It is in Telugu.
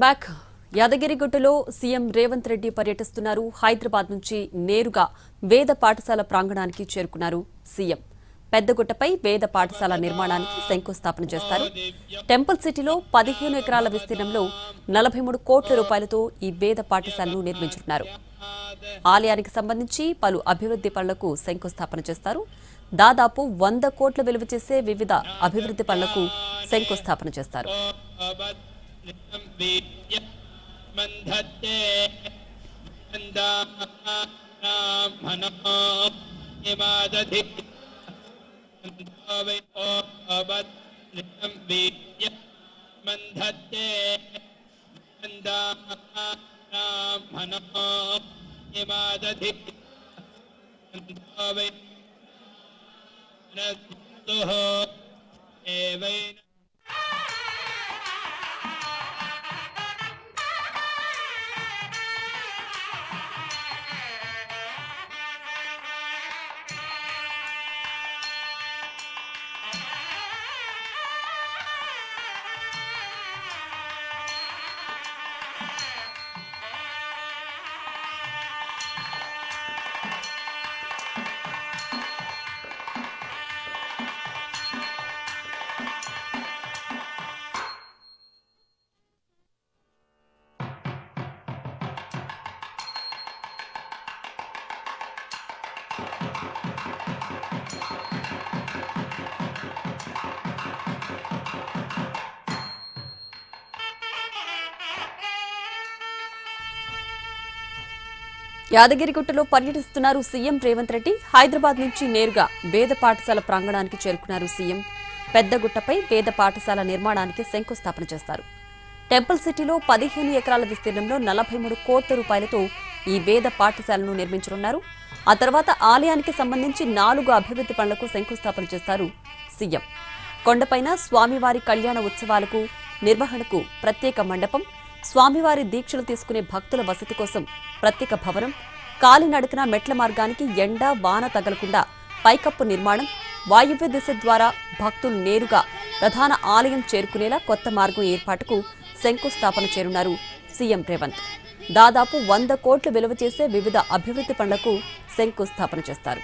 బ్యాక్ యాదగిరిగుట్టలో సీఎం రేవంత్ రెడ్డి పర్యటిస్తున్నారు. హైదరాబాద్ నుంచి నేరుగా వేద పాఠశాల ప్రాంగణానికి చేరుకున్నారు సీఎం. పెద్దగుట్టపై వేద పాఠశాల నిర్మాణానికి శంకుస్థాపన చేస్తారు. టెంపుల్ సిటీలో 15 ఎకరాల విస్తీర్ణంలో 43 కోట్ల రూపాయలతో ఈ వేద పాఠశాలను నిర్మించనున్నారు. ఆలయానికి సంబంధించి పలు అభివృద్ధి పనులకు శంకుస్థాపన చేస్తారు. దాదాపు 100 కోట్ల విలువ చేసే వివిధ అభివృద్ధి పనులకు శంకుస్థాపన చేస్తారు. యాదగిరిగుట్టలో పర్యటిస్తున్నారు సీఎం రేవంత్ రెడ్డి. హైదరాబాద్ నుంచి నేరుగా వేద పాఠశాల ప్రాంగణానికి చేరుకున్నారు సీఎం. పెద్దగుట్టపై వేద పాఠశాల నిర్మాణానికి శంకుస్థాపన చేస్తారు. టెంపుల్ సిటీలో 15 ఎకరాల విస్తీర్ణంలో 43 కోట్ల రూపాయలతో ఈ వేద పాఠశాలను నిర్మించనున్నారు. ఆ తర్వాత ఆలయానికి సంబంధించి 4 అభివృద్ధి పనులకు శంకుస్థాపన చేస్తారు సీఎం. కొండపైన స్వామివారి కళ్యాణ ఉత్సవాలకు నిర్వహణకు ప్రత్యేక మండపం, స్వామివారి దీక్షలు తీసుకునే భక్తుల వసతి కోసం ప్రత్యేక భవనం, కాలినడకన మెట్ల మార్గానికి ఎండ వాన తగలకుండా పైకప్పు నిర్మాణం, వాయువ్య దిశ ద్వారా భక్తులు నేరుగా ప్రధాన ఆలయం చేరుకునేలా కొత్త మార్గం ఏర్పాటుకు శంకుస్థాపన చేరున్నారు సీఎం రేవంత్. దాదాపు 100 కోట్ల విలువ చేసే వివిధ అభివృద్ధి పనులకు శంకుస్థాపన చేస్తారు.